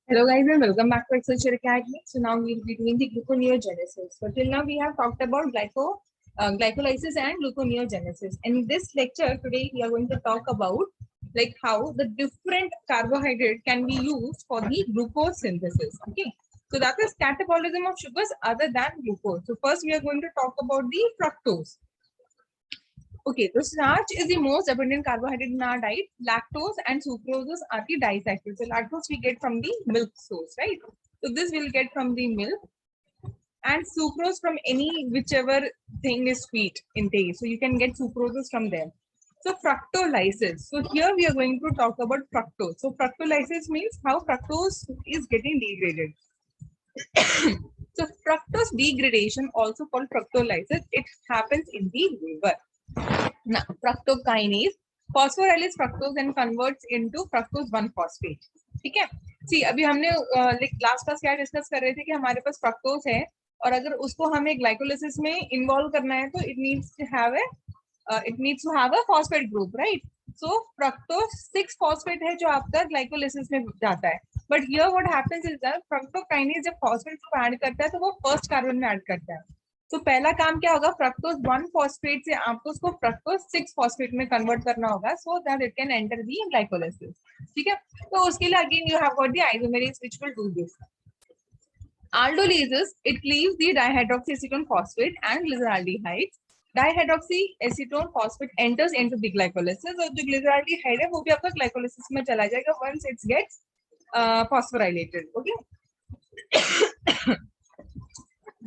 Hello guys and welcome back to Excel Academy. So now we'll be doing the gluconeogenesis. So till now we have talked about glycolysis and gluconeogenesis. And in this lecture today we are going to talk about like how the different carbohydrate can be used for the glucose synthesis. Okay. So that is catabolism of sugars other than glucose. So first we are going to talk about the fructose. Okay, so starch is the most abundant carbohydrate in our diet. Lactose and sucrose are the disaccharides. So lactose we get from the milk source, right? So this we'll get from the milk, and sucrose from any whichever thing is sweet in taste. So you can get sucroses from there. So fructolysis. So here we are going to talk about fructose. So fructolysis means how fructose is getting degraded. So fructose degradation, also called fructolysis, it happens in the liver. Now, fructokinase phosphorylase fructose and converts into fructose 1-phosphate. ठीक है? See, अभी हमने last class क्या discuss कर रहे थे कि हमारे पास फ्रक्टोज है और अगर उसको हमें ग्लाइकोलाइसिस में इन्वॉल्व करना है तो it needs to have a phosphate group, right? So fructose 6-phosphate है जो आपका ग्लाइकोलाइसिस में जाता है. But here what happens is that fructokinase जब फॉस्फेट ग्रुप ऐड करता है तो वो फर्स्ट कार्बन में ऐड करता है. तो पहला काम क्या होगा, फ्रक्टोज 1-phosphate से आपको उसको फ्रक्टोज 6-phosphate में कन्वर्ट करना होगा so that it can enter the glycolysis. ठीक है, तो उसके लिए again you have got the isomerase which will do this. Aldolases, it cleaves the dihydroxyacetone phosphate and glyceraldehydes. Dihydroxyacetone phosphate enters into the glycolysis और जो glyceraldehyde है वो भी आपका glycolysis में चला जाएगा once it gets phosphorylated. Okay.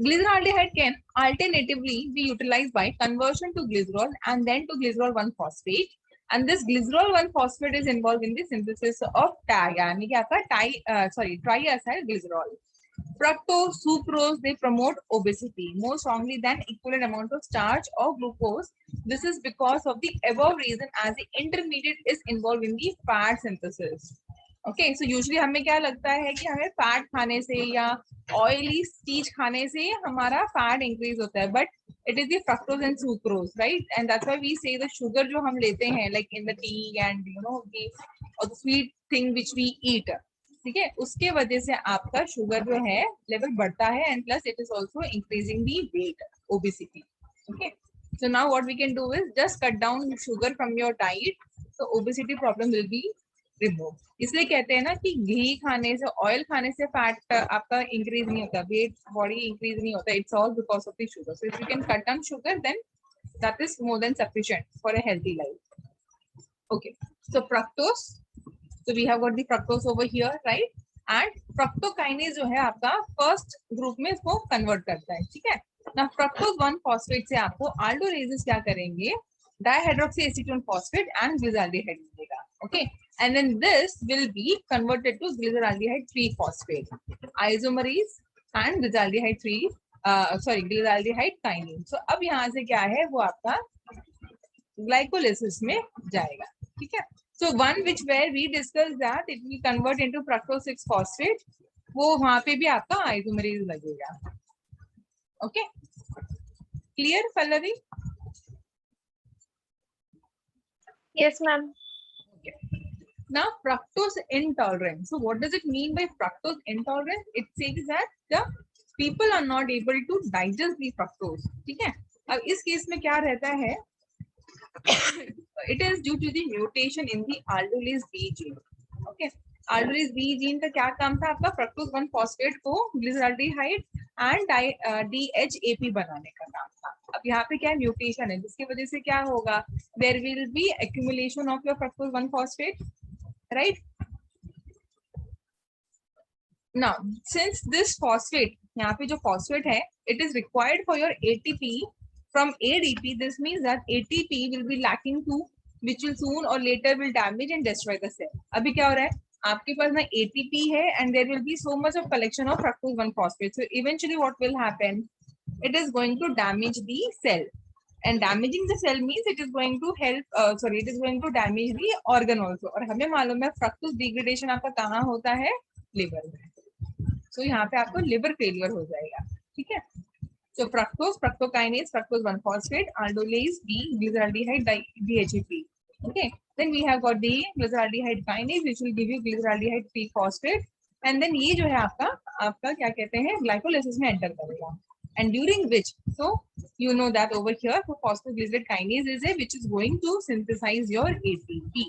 Glyceraldehyde can alternatively be utilized by conversion to glycerol and then to glycerol 1-phosphate. And this glycerol 1-phosphate is involved in the synthesis of यानी कि आपका triacyl glycerol. Fructose, sucrose, they promote obesity more strongly than equivalent amount of starch or glucose. This is because of the above reason, as the intermediate is involved in the fat synthesis. Okay, so usually हमें क्या लगता है कि हमें fat खाने से या oily चीज खाने से हमारा फैट इंक्रीज होता है, but it is the fructose and sucrose, right? And that's why we say the sugar जो हम लेते हैं like in the tea and you know the sweet thing which we eat, ठीक है, उसके वजह से आपका शुगर जो है लेवल बढ़ता है and plus it is also increasing the weight, obesity. Okay, so now what we can do is just cut down sugar from your diet, so obesity problem will be remove. इसलिए कहते हैं ना कि घी खाने से, oil खाने से fat आपका इंक्रीज नहीं होता, वेट बॉडी इंक्रीज नहीं होता. It's all because of the sugar. So if you can cut down sugar then that is more than sufficient for a healthy life. Okay, so fructose, so we have got the fructose over here, right? And fructokinase जो है आपका first group में इसको convert करता है. ठीक है, ना fructose 1-phosphate से आपको aldolases क्या करेंगे, dihydroxyacetone phosphate and glyceraldehyde मिलेगा. Okay, and then this will be converted to glyceraldehyde 3-phosphate, isomerase and glyceraldehyde kinase. So अब यहाँ से क्या है वो आपका ग्लाइकोलाइसिस में जाएगा. ठीक है, so one which where we discussed that it will convert into fructose 6-phosphate, वो वहां पे भी आपका आइसोमेरेज लगेगा. Okay, clear Pallavi? Yes, ma'am. Okay. Now fructose intolerance. So what does it mean by fructose intolerance? It says that the people are not able to digest the fructose. ठीक है, अब इस केस में क्या रहता है, it is due to the mutation in the aldolase B gene. Okay, aldolase B gene का क्या काम था आपका, fructose 1-phosphate को glyceraldehyde and DHAP बनाने का काम था. अब यहाँ पे क्या म्यूटेशन है जिसकी वजह से क्या होगा, there will be accumulation of your fructose 1-phosphate, right? Now since this phosphate, यहाँ पे जो phosphate है, it is required for your ATP from ADP. This means that ATP will be lacking too, which will soon or later will damage and destroy the cell. अभी क्या हो रहा है, आपके पास ना ATP है and there will be so much of collection of fructose 1-phosphate. So eventually what will happen, it is going to damage the cell, and damaging the cell means it is going to help it is going to damage the organ also. और हमें मालूम है fructose degradation आपका कहाँ होता है, liver में. So यहाँ पे आपको लिवर फेलियर हो जाएगा. ठीक है, so fructose, fructokinase, fructose 1-phosphate, aldolase B, glyceraldehyde, DHAP. Okay, then we have got the glyceraldehyde kinase which will give you glyceraldehyde 3-phosphate, and then ये जो है आपका आपका क्या कहते हैं ग्लाइकोलाइसिस में एंटर करेगा, and during which, so you know that over here for phosphoglycerate kinase is a which is going to synthesize your ATP.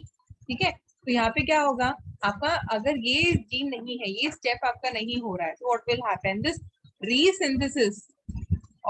ठीक है, तो यहाँ पे क्या होगा आपका, अगर ये जीन नहीं है, ये स्टेप आपका नहीं हो रहा है, तो what will happen, this resynthesis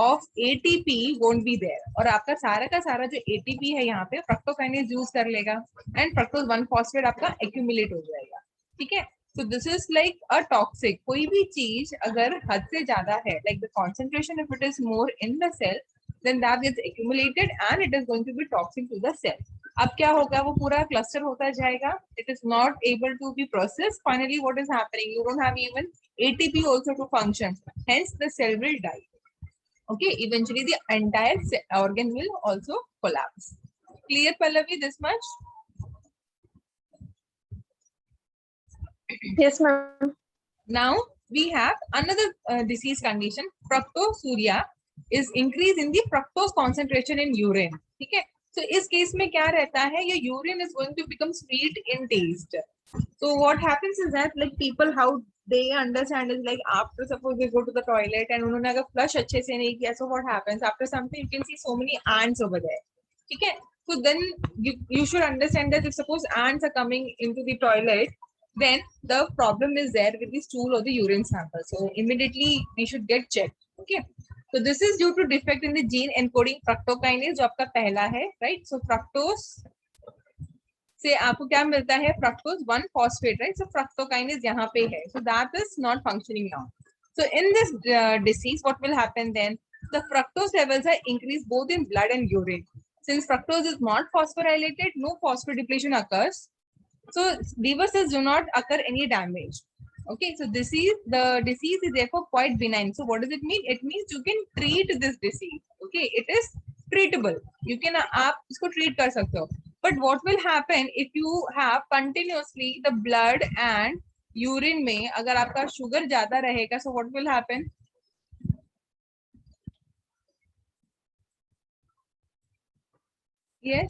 of ATP won't be there, और आपका सारा का सारा जो ATP है यहाँ पे फ्रक्टोकाइनेज यूज कर लेगा एंड फ्रक्टोज 1-फॉस्फेट आपका एक्यूमुलेट हो जाएगा. ठीक है, so this is like a toxic, कोई भी चीज अगर हद से ज्यादा है, like the concentration if it is more in the cell, then that gets accumulated and it is going to be toxic to the cell. अब क्या होगा, वो पूरा क्लस्टर होता जाएगा, it is not able to be processed, finally what is happening, you don't have even ATP also to function, hence the cell will die. Okay, eventually the entire organ will also collapse. Clear, Pallavi, this much? Yes, ma'am. Now we have another disease condition, fructosuria, is increase in the fructose concentration in urine. ठीक है, so इस case में क्या रहता है, ये urine is going to become sweet in taste. So what happens is that like people how they understand is like after suppose they go to the toilet and उन्होंने अगर flush अच्छे से नहीं किया, so what happens after something you can see so many ants over there. ठीक है, so then you should understand that if suppose ants are coming into the toilet, then the problem is there with the stool or the urine sample, so immediately we should get checked. Okay, so this is due to defect in the gene encoding fructokinase जो आपका पहला है, right? So fructose से आपको क्या मिलता है, fructose 1-फॉस्फेट, right? So fructokinase यहाँ पे है, so that is not functioning now. So in this disease what will happen then, the fructose levels are increased both in blood and urine. Since fructose is not phosphorylated, no phosphodepletion occurs, so liver cells do not occur any damage. Okay, so this is the disease is therefore quite benign. So what does it mean? It means you can treat this disease. Okay, it is treatable, you can आप इसको treat कर सकते हो. But what will happen if you have continuously the blood and urine में अगर आपका sugar ज्यादा रहेगा, so what will happen? Yes,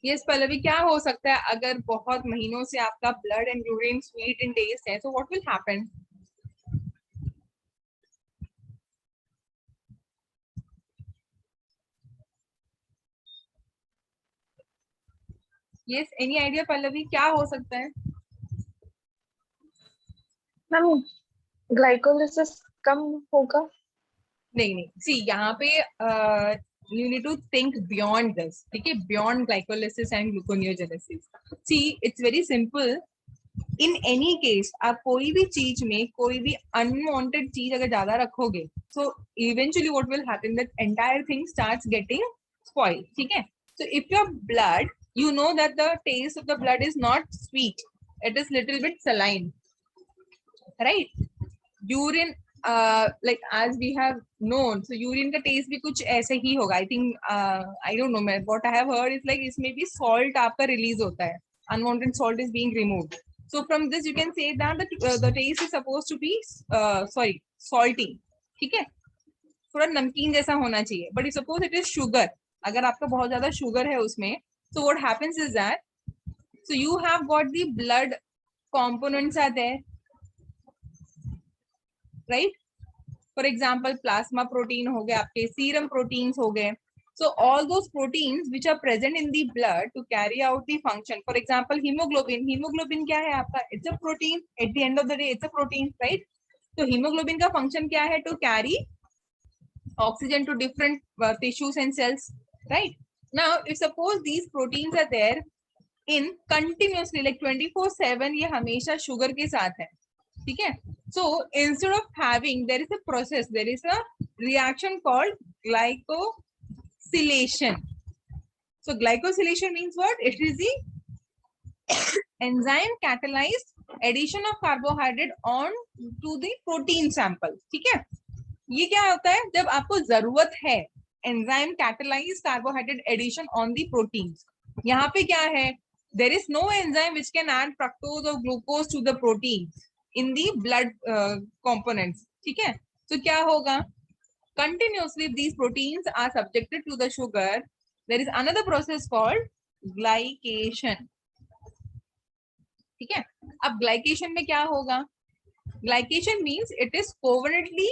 yes Pallavi, क्या हो सकता है अगर बहुत महीनों से आपका blood and urine sweet in taste है, so what will happen? Yes, any idea Pallavi, क्या हो सकता है? मैम ग्लाइकोलाइसिस कम होगा. नहीं, सी यहाँ पे you need to think beyond this. ठीक है, beyond glycolysis and gluconeogenesis. See, it's very simple. In any case, आप कोई भी चीज में कोई भी unwanted चीज अगर ज्यादा रखोगे, so eventually what will happen, that entire thing starts getting spoiled. ठीक है, so if your blood, you know that the taste of the blood is not sweet, it is little bit saline, right? Urine, like as we have known, so urine का taste भी कुछ ऐसे ही होगा. I think I don't know, what I have heard is like इसमें भी salt आपका release होता है, unwanted salt is being removed. So from this you can say that the taste is supposed to be salty. ठीक है, थोड़ा नमकीन जैसा होना चाहिए. But if suppose it is sugar, अगर आपका बहुत ज्यादा sugar है उसमें, so what happens is that, so you have got the blood components are there, right? For example, plasma protein हो गए आपके, serum proteins हो गए. So all those proteins which are present in the blood to carry out the function. For example, hemoglobin. Hemoglobin क्या है आपका? It's a protein. At the end of the day, it's a protein, right? So hemoglobin का function क्या है? To carry oxygen to different tissues and cells, right? Now, if suppose these proteins are there in continuously like 24/7, ये हमेशा sugar के साथ है, ठीक है? So instead of having, there is a process, there is a reaction called glycosylation. So glycosylation means what? It is the enzyme catalyzed addition of carbohydrate on to the protein sample. ठीक है, ये क्या होता है जब आपको जरूरत है, enzyme catalyzed carbohydrate addition on the proteins. यहाँ पे क्या है, there is no enzyme which can add fructose or glucose to the proteins in the blood components. ठीक है, तो क्या होगा, continuously these proteins are subjected to the sugar. There is another process called glycation. ठीक है, अब glycation में क्या होगा? Glycation means it is covalently,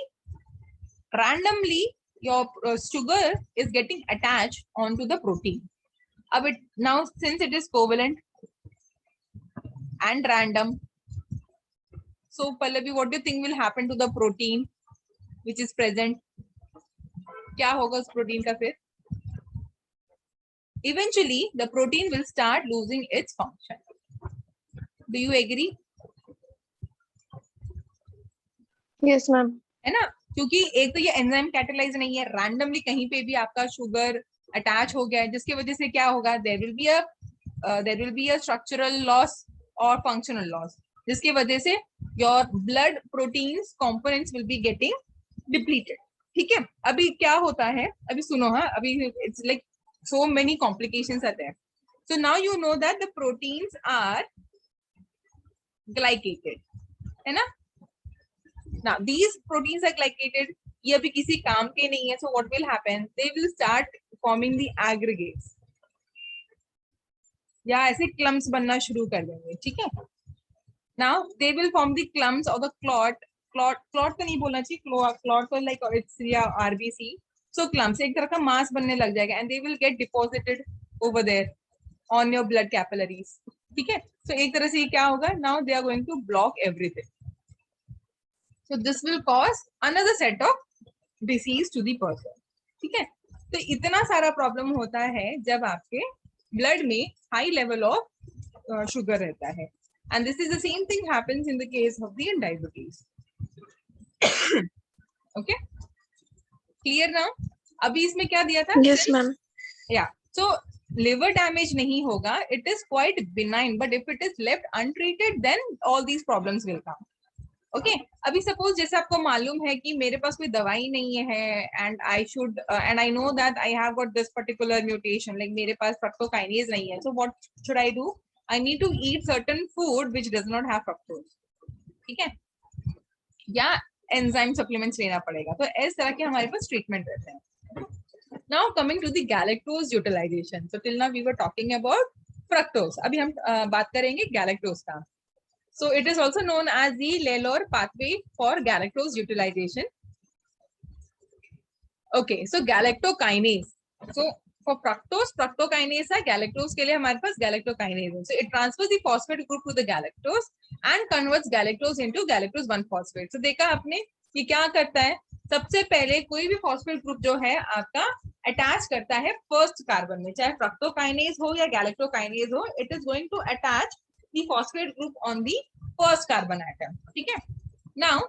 randomly your sugar is getting attached onto the protein. अब it now since it is covalent and random, so Pallavi, what do you think will happen to the protein which is present? क्या होगा उस protein का फिर? Eventually the protein will start losing its function. Do you agree? Yes, ma'am. है ना, क्योंकि एक तो ये एंजाइम कैटेलाइज नहीं है, रैंडमली कहीं पे भी आपका शुगर अटैच हो गया है, जिसकी वजह से क्या होगा? There will be a structural loss और फंक्शनल लॉस, जिसकी वजह से your blood proteins components will be getting depleted. ठीक है, अभी क्या होता है, अभी सुनो. हाँ, अभी it's like so many complications are there. So now you know that the proteins are glycated, है ना? Now these proteins are glycated. ये अभी किसी काम के नहीं है. So what will happen? They will start forming the aggregates. या ऐसे clumps बनना शुरू कर देंगे. ठीक है? Now they will form the clumps or the clot तो नहीं बोलना चाहिए. Clot तो like it's RBC. So clumps एक तरह का मास बनने लग जाएगा and they will get deposited over there on your blood capillaries. ठीक है? So एक तरह से ये क्या होगा? Now they are going to block everything. So this will cause another set of disease to the person. ठीक है? तो इतना सारा प्रॉब्लम होता है जब आपके ब्लड में हाई लेवल ऑफ शुगर रहता है. And this is the same thing happens in the case of the diabetes. Okay? Clear now? अभी इसमें क्या दिया था? Yes, ma'am. Yeah. So liver damage नहीं होगा. It is quite benign, but if it is left untreated, then all these problems will come. Okay? अभी suppose जैसे आपको मालूम है कि मेरे पास कोई दवाई नहीं है and I should and I know that I have got this particular mutation, like मेरे पास fructokinase नहीं है. So what should I do? I need to eat certain food which does not have fructose. ठीक है? या enzyme supplements लेना पड़ेगा. तो इस तरह के हमारे पास ट्रीटमेंट रहते हैं. Now coming to the galactose utilization. So till now we were talking about fructose. अभी हम बात करेंगे galactose का. So it is also known as the Lelor pathway for galactose utilization. Okay, so galactokinase. So for fructose, fructokinase है. Galactose के लिए हमारे पास galactokinase है. So it transfers the phosphate group to the galactose and converts galactose into galactose 1-phosphate. So देखा आपने कि क्या करता है? सबसे पहले कोई भी फॉस्फेट ग्रुप जो है आपका अटैच करता है फर्स्ट कार्बन में, चाहे फ्रक्टोकाइनेज हो या गैलेक्टोकाइनेज हो, it is going to attach the phosphate group on the first carbon atom. ठीक है? Now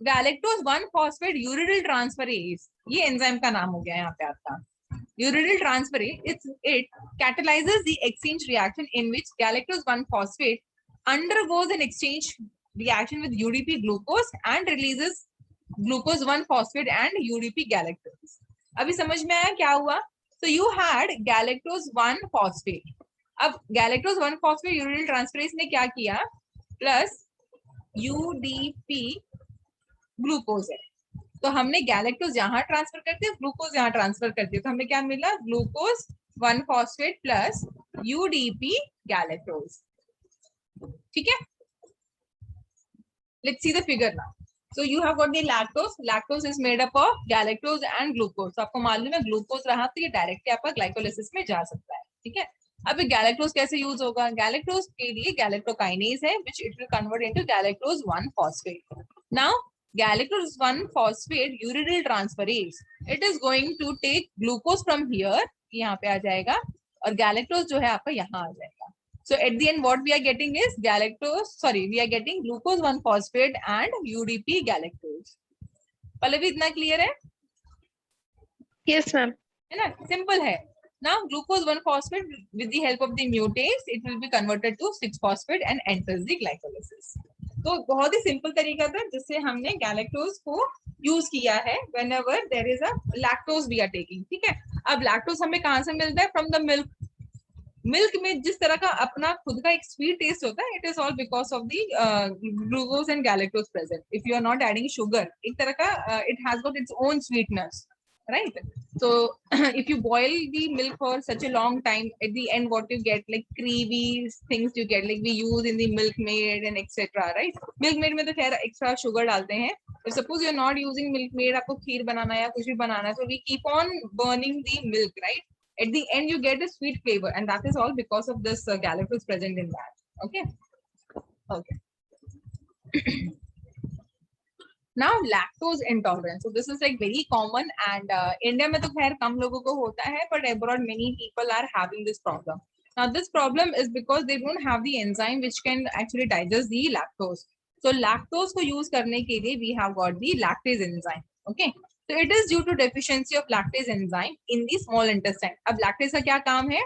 galactose 1-phosphate uridyl transferase, ये एंजाइम का नाम हो गया यहाँ पे आपका. Uridyl transferase it catalyzes the exchange reaction in which galactose 1-phosphate undergoes an exchange reaction with UDP glucose and releases glucose 1-phosphate and UDP galactose. अभी समझ में आया क्या हुआ? So you had galactose 1-phosphate. अब galactose 1-phosphate यूरिडिल ट्रांसफरेज ने क्या किया? प्लस UDP ग्लूकोज है. तो हमने गैलेक्टोज यहाँ ट्रांसफर करते हैं, ग्लूकोज यहाँ ट्रांसफर करते हैं. तो हमें क्या मिला? Glucose 1-phosphate plus UDP galactose. ठीक है? Let's see the figure now. So you have got the lactose. Lactose is made up of galactose and glucose. तो आपको मालूम है ग्लूकोज रहा तो ये डायरेक्टली आपका ग्लाइकोलाइसिस में जा सकता है. ठीक है? अब गैलेक्टोज कैसे यूज होगा? गैलेक्टोज के लिए गैलेक्टोकाइनेज है which it will convert into galactose 1-phosphate. Now galactose 1-phosphate uridyl transferase, it is going to take glucose from here, यहाँ पे आ जाएगा, और galactose जो है आपका यहाँ आ जाएगा. So at the end what we are getting is we are getting glucose 1-phosphate and UDP galactose. Pallavi इतना क्लियर है? Yes, ma'am. है ना? सिंपल है. Now glucose 1-phosphate with the help of the mutase it will be converted to 6-phosphate and enters the glycolysis. तो बहुत ही simple तरीका था जिससे हमने गैलेक्टोज को यूज किया है whenever there is a lactose we are taking. ठीक है? अब लैक्टोज हमें कहाँ से मिलता है? From the milk. मिल्क में जिस तरह का अपना खुद का एक स्वीट टेस्ट होता है, it is all because of the glucose and galactose present. If you are not adding sugar, एक तरह का it has got its own sweetness. right? So if you boil the milk for such a long time, at the end what you get, like creamy things you get, like we use in the milkmaid and etc, right? Milkmaid में तो खैर extra sugar डालते हैं. If suppose you're not using milkmaid, आपको खीर बनाना है या कुछ भी बनाना है, so we keep on burning the milk, right? At the end you get a sweet flavor, and that is all because of this galactose present in that. Okay. Okay. Now lactose intolerance. So this is like very common, and India में तो खैर कम लोगों को होता है, but abroad many people are having this problem. Now this problem is because they don't have the enzyme which can actually digest the lactose. So lactose को use करने के लिए we have got the lactase enzyme. Okay. So it is due to deficiency of lactase enzyme in the small intestine. अब lactase का क्या काम है?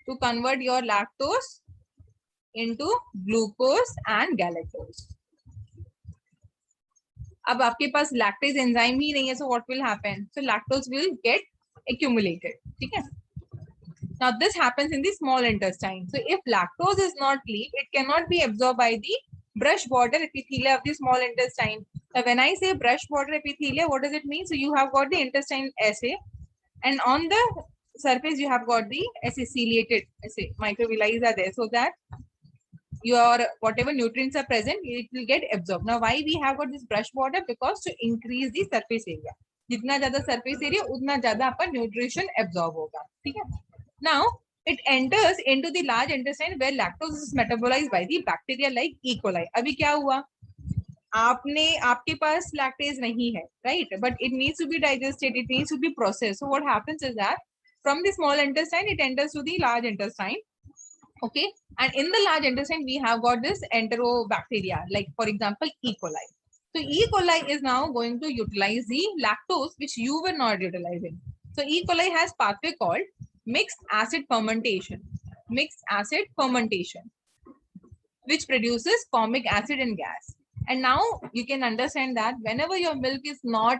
To convert your lactose into glucose and galactose. अब आपके पास लैक्टेज एंजाइम ही नहीं है, so what will happen? So lactose will get accumulated. ठीक है? Now this happens in the small intestine. So if lactose is not cleaved, it cannot be absorbed by the brush border epithelia of the small intestine. Now when I say brush border epithelia, what does it mean? So you have got the intestine essay, and on the surface you have got the ciliated microvilli are there, so that your whatever nutrients are present, it will get absorbed. Now why we have got this brush border? Because to increase the surface area, जितना ज़्यादा surface area उतना ज़्यादा आपका nutrition absorb होगा. ठीक है? Now it enters into the large intestine where lactose is metabolized by the bacteria like E. coli. अभी क्या हुआ? आपके पास lactase नहीं है, right? But it needs to be digested, it needs to be processed. So what happens is that from the small intestine it enters to the large intestine. Okay, and in the large intestine we have got this enterobacteria, like for example E. coli. So E. coli is now going to utilize the lactose which you were not utilizing. So E. coli has pathway called mixed acid fermentation, which produces formic acid and gas. And now you can understand that whenever your milk is not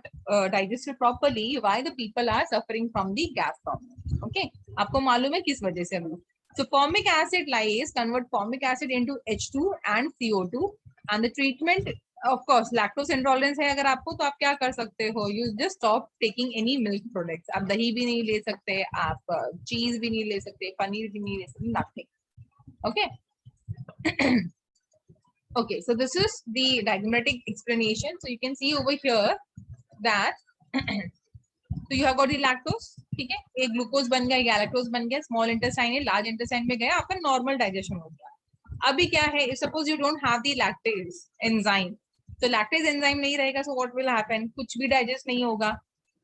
digested properly, why the people are suffering from the gas problem. Okay, आपको मालूम है किस वजह से हम लोग. So formic acid lyase convert formic acid into H2 and CO2, and the treatment, of course, lactose intolerance है अगर आपको, तो आप क्या कर सकते हो? You just stop taking any milk products. आप दही भी नहीं ले सकते, आप cheese भी नहीं ले सकते, पनीर भी नहीं ले सकते, nothing. Okay. Okay, so this is the diagrammatic explanation. So you can see over here that so you have got the lactose, ठीक है? एक ग्लूकोज बन गया, गैलेक्टोज बन गया, स्मॉल इंटेस्टाइन है, लार्ज इंटेस्टाइन में गया, आपका नॉर्मल डाइजेशन हो गया. अभी क्या है? Suppose you don't have the lactase enzyme, तो लैक्टेज एंजाइम नहीं रहेगा, सो व्हाट विल हैपन? कुछ भी डाइजेस्ट नहीं होगा,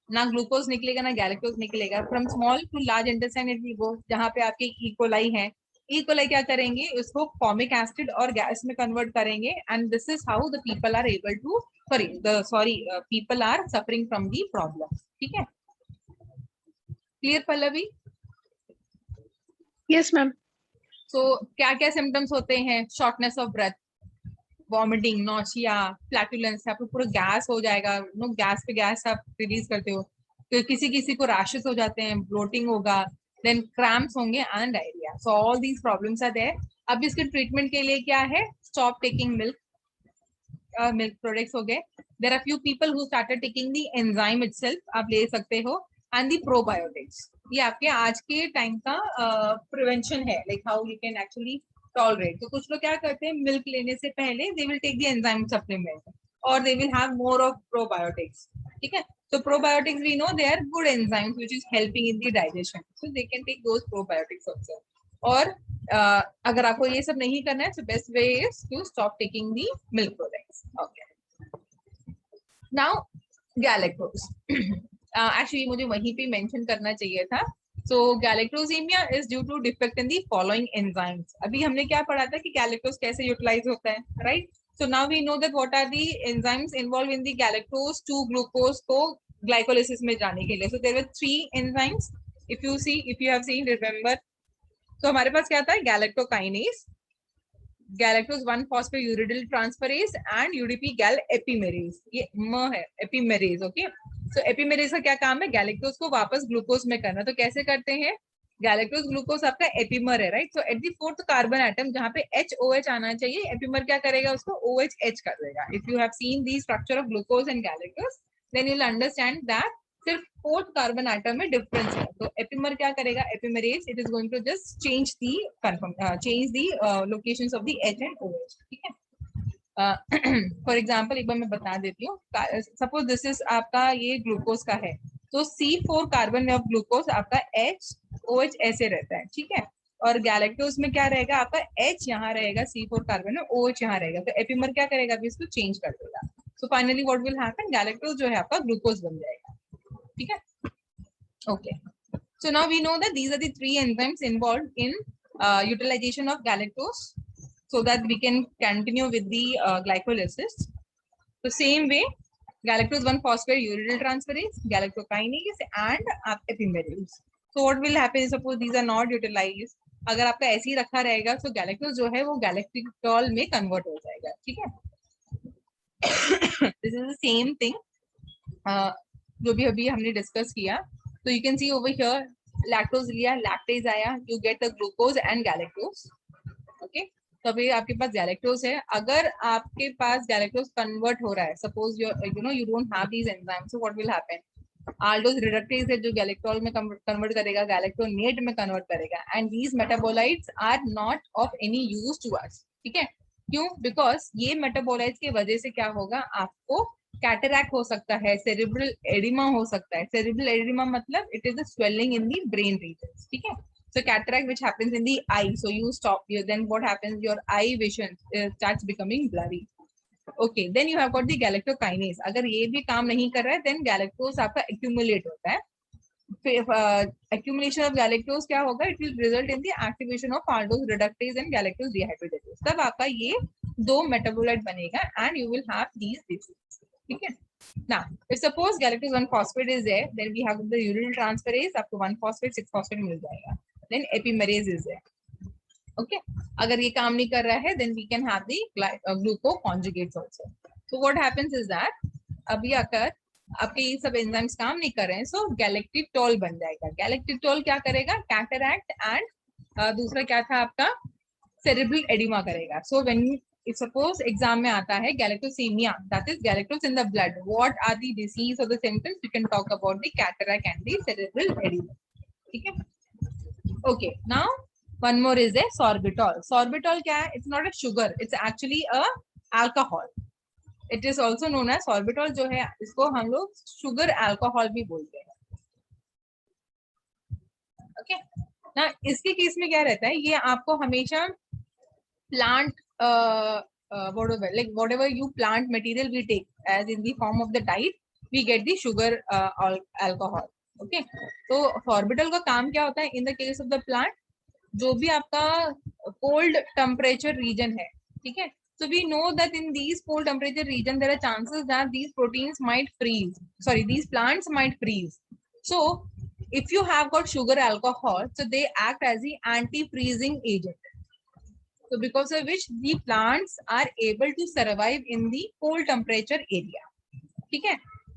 ना ग्लूकोज निकलेगा ना गैलेक्टोज निकलेगा. From small to large intestine it will go, जहाँ पे आपके ई कोलाई है. ई कोलाई क्या करेंगे? उसको फॉर्मिक एसिड और गैस में कन्वर्ट करेंगे, and this is how the people are able to people are suffering from the problem. ठीक है? क्लियर पल्लवी? Yes, ma'am. सो क्या क्या सिम्टम्स होते हैं? Shortness of breath, vomiting, nausea, flatulence, आपको पूरा गैस हो जाएगा, नो गैस पे गैस आप रिलीज करते हो, तो किसी किसी को रैशेस हो जाते हैं, ब्लोटिंग होगा, देन क्रैम्प्स होंगे and diarrhoea. So all these problems are there. अब इसके ट्रीटमेंट के लिए क्या है? स्टॉप टेकिंग मिल्क प्रोडक्ट्स हो गए. There are few people who started taking the enzyme itself, आप ले सकते हो, एंड द प्रोबायोटिक्स. ये आपके आज के टाइम का प्रिवेंशन है, like how you can actually tolerate. तो कुछ लोग क्या करते हैं, मिल्क लेने से पहले they will take the enzyme supplement और they will have more of probiotics. ठीक है? तो probiotics we know they are good enzymes which is helping in the digestion, so they can take those probiotics also. और अगर आपको ये सब नहीं करना है, so best way is to stop taking the milk products. Okay. Now galactose. Actually मुझे वहीं पे mention करना चाहिए था. So galactosemia is due to defect in the following enzymes. अभी हमने क्या पढ़ा था कि galactose कैसे utilize होता है, right? So now we know that what are the enzymes involved in the galactose to glucose को glycolysis में जाने के लिए. So there were 3 enzymes. If you have seen, remember. तो हमारे पास क्या था? Galactokinase, galactose 1-phosphouridyl transferase and UDP gal epimerase. ये म है, एपिमेरेज. ओके, सो एपिमेरेज का क्या काम है? गैलेक्टोज को वापस ग्लूकोज में करना. तो कैसे करते हैं? गैलेक्टोज ग्लूकोज आपका एपिमर है, right? So at the 4th carbon atom जहाँ पे HOH आना चाहिए, एपिमर क्या करेगा? उसको OH कर देगा. If you have seen the structure of glucose and galactose, then you will understand that सिर्फ 4th कार्बन आइटम में डिफरेंस है। तो एपिमर क्या करेगा, epimerase it is going to just change the locations of the H and OH, ठीक है। For example एक बार मैं बता देती हूँ, सपोज दिस इज आपका ये ग्लूकोज का है, तो C4 कार्बन ऑफ ग्लूकोज आपका HOH ऐसे रहता है, ठीक है। और गैलेक्टोज में क्या रहेगा, आपका H यहाँ रहेगा, C4 कार्बन में OH यहाँ रहेगा। तो एपिमर क्या करेगा, अभी इसको चेंज कर देगा। So finally what will happen, galactose जो है आपका ग्लूकोज बन जाएगा, ठीक है। Okay, so now we know that these are the 3 enzymes involved in utilization of galactose, so that we can continue with the glycolysis. The same way, galactose 1-phosphate uridyl transferase, galactokinase and epimerase. So what will happen, suppose these are not utilized, अगर आपका ऐसे ही रखा रहेगा तो galactose जो है वो गैलेक्टिकटॉल में कन्वर्ट हो जाएगा, ठीक है। This is the same thing जो भी अभी हमने डिस्कस किया। तो you can see over here, lactose लिया, लैक्टेज आया, you get the glucose and galactose, okay. तो अभी आपके पास गैलेक्टोज है, अगर आपके पास गैलेक्टोज कन्वर्ट हो रहा है, suppose you don't have these enzymes, so what will happen, aldose reductase है जो गैलेक्टोल में कन्वर्ट करेगा, गैलेक्टोनेट में कन्वर्ट करेगा, and these metabolites are not of any use to us, ठीक है। क्यों, बिकॉज ये मेटाबोलाइट्स की वजह से क्या होगा, आपको कैटरैक्ट हो सकता है, सेरेब्रल एडिमा हो सकता है। सेरेब्रल एडिमा मतलब it is a swelling in the brain regions, ठीक है। So cataract which happens in the eye, so you stop here, then what happens, your eye vision starts becoming blurry. Okay, then you have got the galactokinase, अगर ये भी काम नहीं कर रहा है then galactose आपका accumulate होता है। accumulation of galactose क्या होगा, it will result in the activation of aldose reductase and galactose dehydrogenase, तब आपका ये दो मेटाबोलाइट बनेगा and you will have these diseases, ठीक है। Now, if suppose galactose 1-phosphate is there, then we have the uridyl transferase, आपको 1-phosphate 6-phosphate मिल जाएगा, then epimerase is there, okay. अगर ये काम नहीं कर रहा है then we can have the glucoconjugates also. So what happens is that अभी अगर आपके ये सब एंजाइम्स काम नहीं कर रहे हैं, सो गैलेक्टिकटॉल बन जाएगा। गैलेक्टिकटॉल क्या करेगा, कैटरैक्ट एंड दूसरा क्या था आपका, सेरेब्रल एडिमा करेगा। सो व्हेन सपोज एग्जाम में आता है galactosemia, that is galactose in the blood, what are the disease और the symptoms, we can talk about the cataract and the cerebral oedema, ठीक है। Okay, now one more is a sorbitol. Sorbitol क्या है, it's not a sugar, it's actually a alcohol. It is also known as sorbitol, जो है इसको हम लोग sugar alcohol भी बोलते हैं, ओके ना। इसके केस में क्या रहता है, ये आपको हमेशा plant whatever you plant material we take as in the form of the diet, we get the sugar alcohol, okay. तो sorbitol का काम क्या होता है, in the case of the plant, जो भी आपका कोल्ड टेम्परेचर रीजन है, ठीक है। So we know that in these cold temperature region there are chances that these proteins might freeze, sorry, these plants might freeze. So if you have got sugar alcohol, so they act as the anti-freezing agent, so because of which the plants are able to survive in the cold temperature area, ठीक है।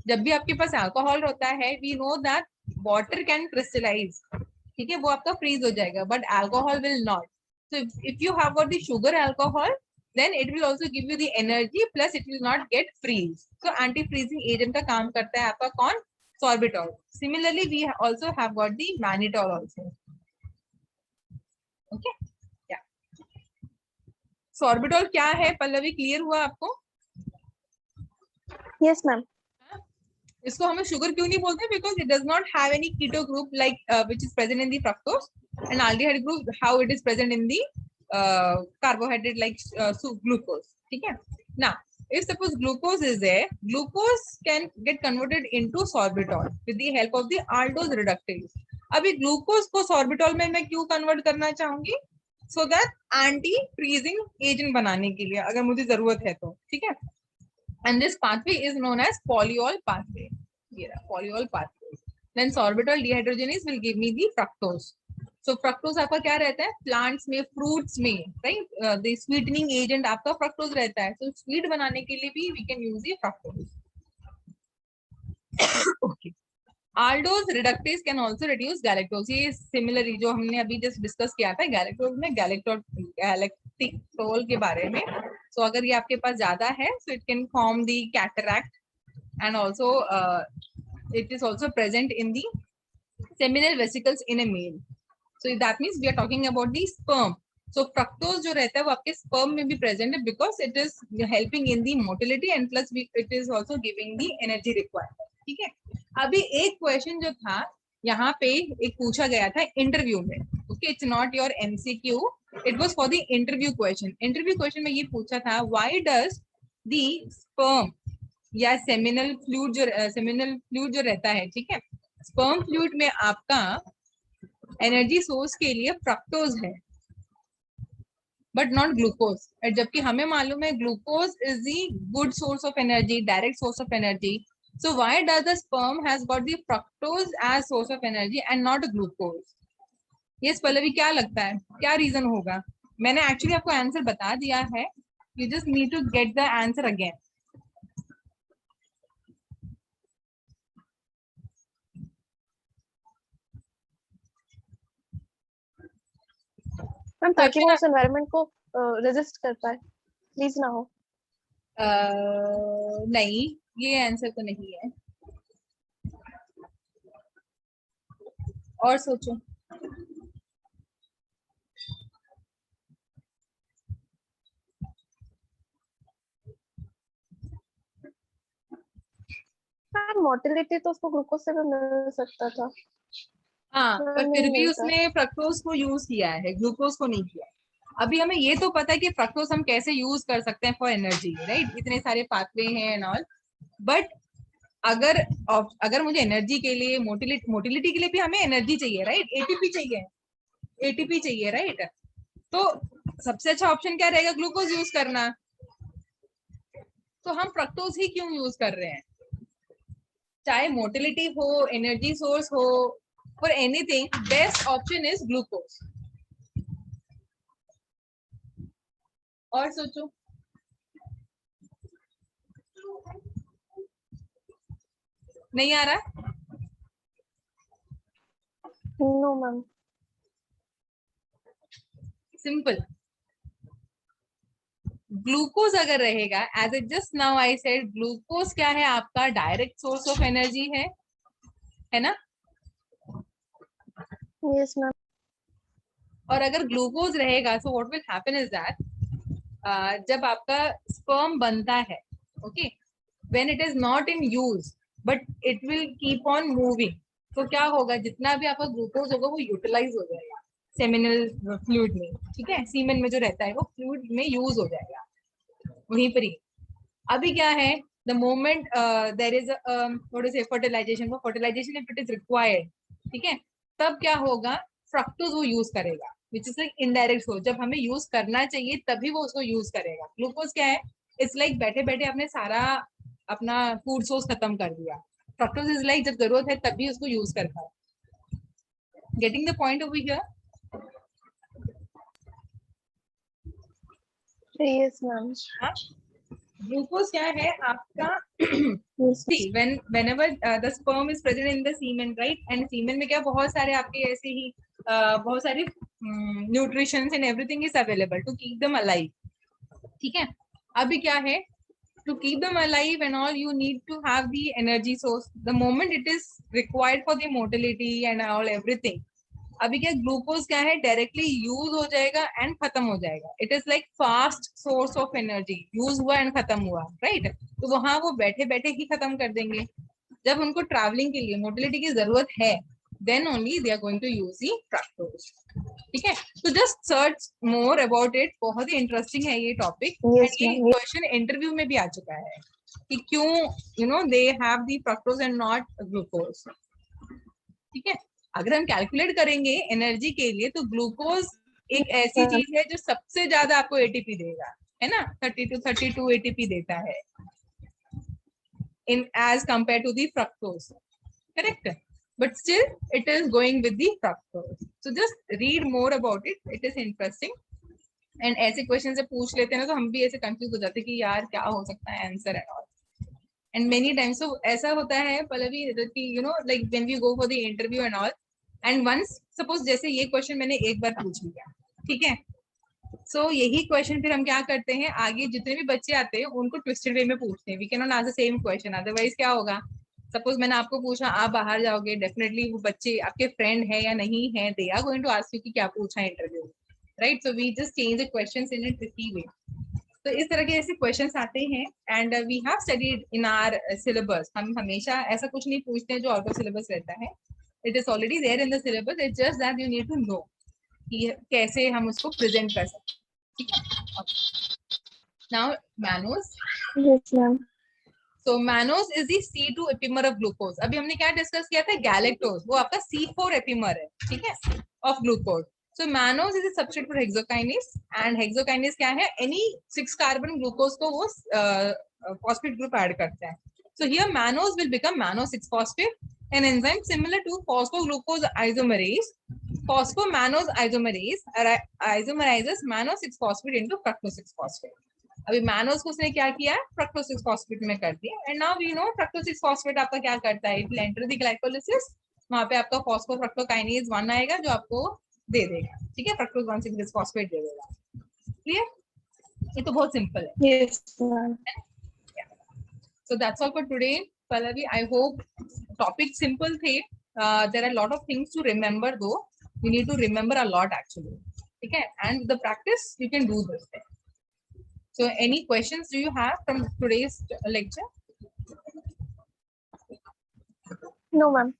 जब भी आपके पास alcohol होता है, we know that water can crystallize, ठीक है, वो आपका फ्रीज हो जाएगा, but alcohol will not. So if you have got the sugar alcohol, then it will also give you the energy, plus it will not get freeze. So anti freezing agent का काम करता है आपका कौन, sorbitol. Similarly we also have got the mannitol also, okay, yeah. sorbitol क्या है, Pallavi clear हुआ आपको? Yes, ma'am. इसको हमें शुगर क्यों नहीं बोलते, because it does not have any keto group like which is present in the fructose, and aldehyde group how it is present in the carbohydrate like glucose, ठीक है ना। if suppose glucose is there, glucose can get converted into sorbitol with the help of the aldose reductase. अभी glucose को sorbitol में मैं क्यों convert करना चाहूंगी, so that anti freezing agent बनाने के लिए, अगर मुझे जरूरत है तो, ठीक है। and this pathway is known as polyol pathway. Yeah, polyol pathway. Then sorbitol dehydrogenase will give me the fructose. So fructose आपका क्या रहता है, plants में, fruits में, right? The sweetening agent आपका fructose रहता है, so sweet बनाने के लिए भी we can use the fructose. Okay. Aldose reductase can also reduce galactose. ये similarly जो हमने अभी just discuss किया था galactose में, galactitol के बारे में. So अगर ये आपके पास ज्यादा है, so it can form the cataract and also it is also present in the seminal vesicles in a male. So that means we are talking about the sperm. So fructose जो रहता है वो आपके sperm में भी present है because it is helping in the motility and plus it is also giving the energy required. ठीक है. अभी एक question जो था यहाँ पे एक पूछा गया था इंटरव्यू में. Okay, it's not your MCQ. It was for the interview question. Interview question में ये पूछा था why does the sperm या seminal fluid जो रहता है, ठीक है, sperm fluid में आपका एनर्जी सोर्स के लिए फ्रक्टोज है बट नॉट ग्लूकोज. जबकि हमें मालूम है glucose is the good source of energy, direct source of energy. So why does the sperm has got the fructose as source of energy and not glucose? Yes Pallavi, क्या लगता है क्या reason होगा? मैंने एक्चुअली आपको आंसर बता दिया है, you just need to get the answer again. Ma'am ताकि वो उस एनवायरनमेंट को रेजिस्ट कर पाए, प्लीज ना हो. नहीं, ये आंसर तो नहीं है. और सोचो. मोटिलिटी तो उसको ग्लूकोज से भी मिल सकता था. हाँ, पर फिर भी उसने फ्रक्टोज को यूज किया है, ग्लूकोज को नहीं किया. अभी हमें ये तो पता है कि फ्रक्टोज हम कैसे यूज कर सकते हैं फॉर एनर्जी, राइट? इतने सारे पाथवे हैं एंड ऑल. बट अगर मुझे एनर्जी के लिए, मोटिलिटी के लिए भी हमें एनर्जी चाहिए, राइट? एटीपी चाहिए, राइट? तो सबसे अच्छा ऑप्शन क्या रहेगा? ग्लूकोज यूज करना. तो हम फ्रक्टोज ही क्यों यूज कर रहे हैं? चाहे मोटिलिटी हो, एनर्जी सोर्स हो, for anything, best option is glucose. और सोचो. नहीं आ रहा? No ma'am. सिंपल. ग्लूकोज अगर रहेगा, as it just now I said, glucose क्या है? आपका डायरेक्ट सोर्स ऑफ एनर्जी है ना? Yes ma'am. और अगर ग्लूकोज रहेगा, so what will happen is that जब आपका स्पर्म बनता है, okay, when it is not in use but it will keep on moving, तो क्या होगा? जितना भी आपका ग्लूकोज होगा वो यूटिलाइज हो जाएगा सेमिनल फ्लूइड में, ठीक है? सीमेन में जो रहता है वो फ्लूइड में यूज हो जाएगा वहीं पर ही. अभी क्या है? The moment there is what is fertilisation, for fertilisation if it is required, ठीक है, तब क्या होगा? फ्रक्टोज वो यूज करेगा, which is like indirect source. जब हमें यूज करना चाहिए तभी वो उसको यूज करेगा. ग्लूकोज क्या है? इट्स लाइक बैठे बैठे आपने सारा अपना फूड सोर्स खत्म कर दिया. फ्रक्टोज इज लाइक जब जरूरत है तभी उसको यूज करता है. Getting the point over here? Yes ma'am. Glucose क्या है आपका? see whenever the sperm is present in the semen, right? and semen में क्या बहुत सारे आपके ऐसे ही बहुत सारे nutritions and everything is available to keep them alive, ठीक है? अभी क्या है? to keep them alive and all, you need to have the energy source. The moment it is required for the motility and all everything, अभी क्या glucose क्या है? Directly use हो जाएगा एंड खत्म हो जाएगा. It is like fast source of energy. Use हुआ एंड खत्म हुआ, राइट? तो वहां वो बैठे बैठे ही खत्म कर देंगे. जब उनको ट्रैवलिंग के लिए, मोटिलिटी की जरूरत है, then only they are going to use the fructose, ठीक है? तो just search more about it. बहुत ही इंटरेस्टिंग है ये टॉपिक. ये क्वेश्चन इंटरव्यू में भी आ चुका है कि क्यों they have the fructose and not glucose, ठीक है? अगर हम कैलकुलेट करेंगे एनर्जी के लिए तो ग्लूकोज एक ऐसी चीज है जो सबसे ज्यादा आपको एटीपी देगा, है ना? 30 to 32 एटीपी देता है in as compared to the fructose, correct? But still it is going with the fructose. So just read more about it. It is interesting. And ऐसे क्वेश्चन से पूछ लेते हैं ना तो हम भी ऐसे कंफ्यूज हो जाते हैं कि यार क्या हो सकता है answer and all. And many times so ऐसा होता है पल्लवी कि like when we go for the interview and all, and once suppose जैसे ये क्वेश्चन मैंने एक बार पूछ लिया, ठीक है? So यही क्वेश्चन फिर हम क्या करते हैं, आगे जितने भी बच्चे आते हैं उनको ट्विस्टेड वे में पूछते हैं. We cannot ask the same question, otherwise क्या होगा? सपोज मैंने आपको पूछा आप बाहर जाओगे, डेफिनेटली वो बच्चे आपके फ्रेंड है या नहीं है, they are going to ask you कि क्या पूछा है interview, right? So we just change the questions in a tricky way. तो इस तरह के ऐसे क्वेश्चंस आते हैं and we have studied in our syllabus. हम हमेशा ऐसा कुछ नहीं पूछते हैं जो आउट ऑफ सिलेबस रहता है, it is already there in the syllabus, it's just that you need to know कि कैसे हम उसको प्रेजेंट कर सकते हैं, ठीक है? नाउ मैनोस, Yes, ma'am. so mannose is the C2 epimer of glucose। अभी हमने क्या डिस्कस किया था, गैलेक्टोज, वो आपका C4 एपिमर है, ठीक है, of glucose. So mannose is a substrate for hexokinase and hexokinase क्या है, any 6 carbon glucose को वो phosphate group ऐड करता है। So here mannose will become mannose 6 phosphate, an enzyme similar to phosphoglucose isomerase. Phosphomannose isomerase isomerizes mannose 6 phosphate into fructose 6 phosphate। अभी mannose को उसने क्या किया है, फ्रक्टोज 6 फॉस्फेट में कर दिया। And now we know fructose 6 phosphate आपका क्या करता है, it will enter the glycolysis, वहां पे आपका फॉस्फोफ्रक्टोकाइनेज 1 आएगा जो आपको दे देगा, ठीक है, फ्रक्टोज 1 6 फॉस्फेट दे देगा। क्लियर? ये तो बहुत सिंपल है। Yes, ma'am. So that's all for today, Pallavi. I hope topic simple थे। There are a lot of things to remember though. You need to remember a lot actually, ठीक है, and the practice you can do this thing. So any questions do you have from today's lecture? No, ma'am.